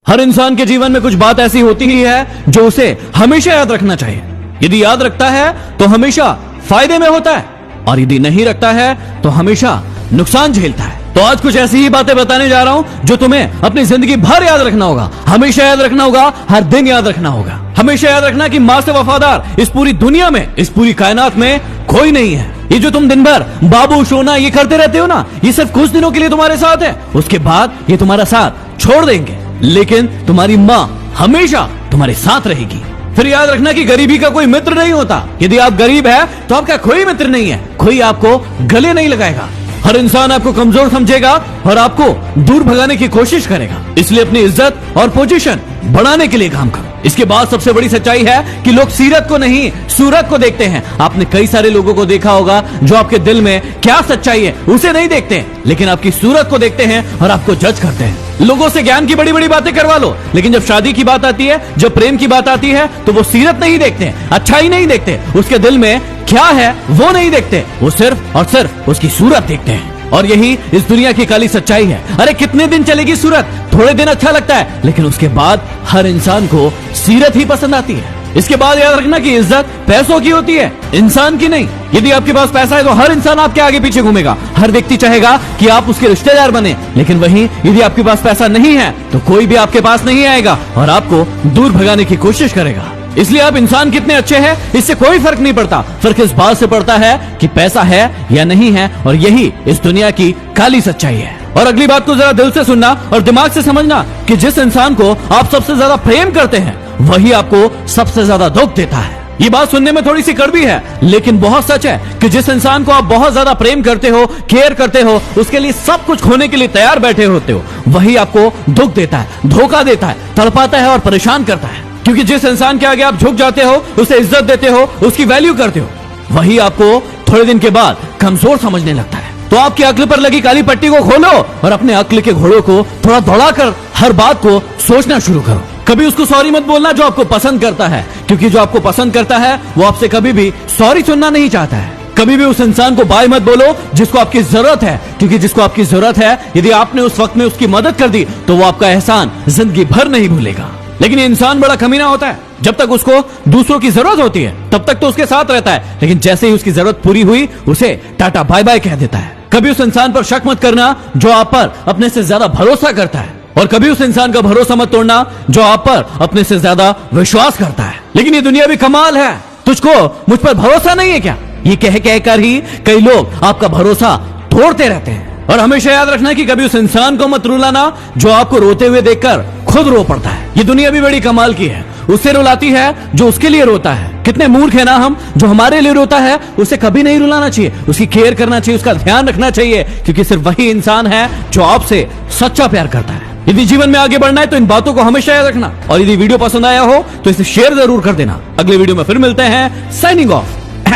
हर इंसान के जीवन में कुछ बात ऐसी होती ही है जो उसे हमेशा याद रखना चाहिए। यदि याद रखता है तो हमेशा फायदे में होता है, और यदि नहीं रखता है तो हमेशा नुकसान झेलता है। तो आज कुछ ऐसी ही बातें बताने जा रहा हूं जो तुम्हें अपनी जिंदगी भर याद रखना होगा, हमेशा याद रखना होगा, हर दिन याद रखना होगा। हमेशा याद रखना कि मां से वफादार इस पूरी दुनिया में, इस पूरी कायनात में कोई नहीं है। ये जो तुम दिन भर बाबू सोना ये करते रहते हो ना, ये सिर्फ कुछ दिनों के लिए तुम्हारे साथ है, उसके बाद ये तुम्हारा साथ छोड़ देंगे। लेकिन तुम्हारी मां हमेशा तुम्हारे साथ रहेगी। फिर याद रखना कि गरीबी का कोई मित्र नहीं होता। यदि आप गरीब है तो आपका कोई मित्र नहीं है, कोई आपको गले नहीं लगाएगा। हर इंसान आपको कमजोर समझेगा और आपको दूर भगाने की कोशिश करेगा। इसलिए अपनी इज्जत और पोजीशन बढ़ाने के लिए काम करो। इसके बाद सबसे बड़ी सच्चाई है कि लोग सीरत को नहीं सूरत को देखते हैं। आपने कई सारे लोगों को देखा होगा जो आपके दिल में क्या सच्चाई है उसे नहीं देखते, लेकिन आपकी सूरत को देखते हैं और आपको जज करते हैं। लोगों से ज्ञान की बड़ी बड़ी बातें करवा लो, लेकिन जब शादी की बात आती है, जब प्रेम की बात आती है, तो वो सीरत नहीं देखते, अच्छाई नहीं देखते, उसके दिल में क्या है वो नहीं देखते, वो सिर्फ और सिर्फ उसकी सूरत देखते हैं। और यही इस दुनिया की काली सच्चाई है। अरे कितने दिन चलेगी सूरत, थोड़े दिन अच्छा लगता है, लेकिन उसके बाद हर इंसान को सीरत ही पसंद आती है। इसके बाद याद रखना कि इज्जत पैसों की होती है, इंसान की नहीं। यदि आपके पास पैसा है तो हर इंसान आपके आगे पीछे घूमेगा, हर व्यक्ति चाहेगा कि आप उसके रिश्तेदार बने। लेकिन वहीं यदि आपके पास पैसा नहीं है तो कोई भी आपके पास नहीं आएगा और आपको दूर भगाने की कोशिश करेगा। इसलिए आप इंसान कितने अच्छे हैं इससे कोई फर्क नहीं पड़ता, फर्क इस बात से पड़ता है कि पैसा है या नहीं है, और यही इस दुनिया की काली सच्चाई है। और अगली बात को जरा दिल से सुनना और दिमाग से समझना कि जिस इंसान को आप सबसे ज्यादा प्रेम करते हैं वही आपको सबसे ज्यादा दुख देता है। ये बात सुनने में थोड़ी सी कड़वी है, लेकिन बहुत सच है कि जिस इंसान को आप बहुत ज्यादा प्रेम करते हो, केयर करते हो, उसके लिए सब कुछ खोने के लिए तैयार बैठे होते हो, वही आपको दुख देता है, धोखा देता है, तड़पाता है और परेशान करता है। क्योंकि जिस इंसान के आगे आप झुक जाते हो, उसे इज्जत देते हो, उसकी वैल्यू करते हो, वही आपको थोड़े दिन के बाद कमजोर समझने लगता है। तो आपकी अक्ल पर लगी काली पट्टी को खोलो और अपने अक्ल के घोड़ों को थोड़ा दौड़ाकर हर बात को सोचना शुरू करो। कभी उसको सॉरी मत बोलना जो आपको पसंद करता है, क्योंकि जो आपको पसंद करता है वो आपसे कभी भी सॉरी सुनना नहीं चाहता है। कभी भी उस इंसान को बाय मत बोलो जिसको आपकी जरूरत है, क्योंकि जिसको आपकी जरूरत है यदि आपने उस वक्त में उसकी मदद कर दी तो वो आपका एहसान जिंदगी भर नहीं भूलेगा। लेकिन ये इंसान बड़ा कमीना होता है, जब तक उसको दूसरों की जरूरत होती है तब तक तो उसके साथ रहता है, लेकिन जैसे ही उसकी जरूरत पूरी हुई उसे टाटा बाय बाय कह देता है। कभी उस इंसान पर शक मत करना जो आप पर अपने से ज्यादा भरोसा करता है, और कभी उस इंसान का भरोसा मत तोड़ना जो आप पर अपने से ज्यादा विश्वास करता है। लेकिन ये दुनिया भी कमाल है, तुझको मुझ पर भरोसा नहीं है क्या, ये कह कहकर ही कई लोग आपका भरोसा तोड़ते रहते हैं। और हमेशा याद रखना कि कभी उस इंसान को मत रुलाना जो आपको रोते हुए देखकर खुद रो पड़ता है। ये दुनिया भी बड़ी कमाल की है, उससे रुलाती है जो उसके लिए रोता है। कितने मूर्ख है ना हम, जो हमारे लिए रोता है उसे कभी नहीं रुलाना चाहिए, उसकी केयर करना चाहिए, उसका ध्यान रखना चाहिए, क्योंकि सिर्फ वही इंसान है जो आपसे सच्चा प्यार करता है। यदि जीवन में आगे बढ़ना है तो इन बातों को हमेशा याद रखना, और यदि वीडियो पसंद आया हो तो इसे शेयर जरूर कर देना। अगले वीडियो में फिर मिलते हैं, साइनिंग ऑफ।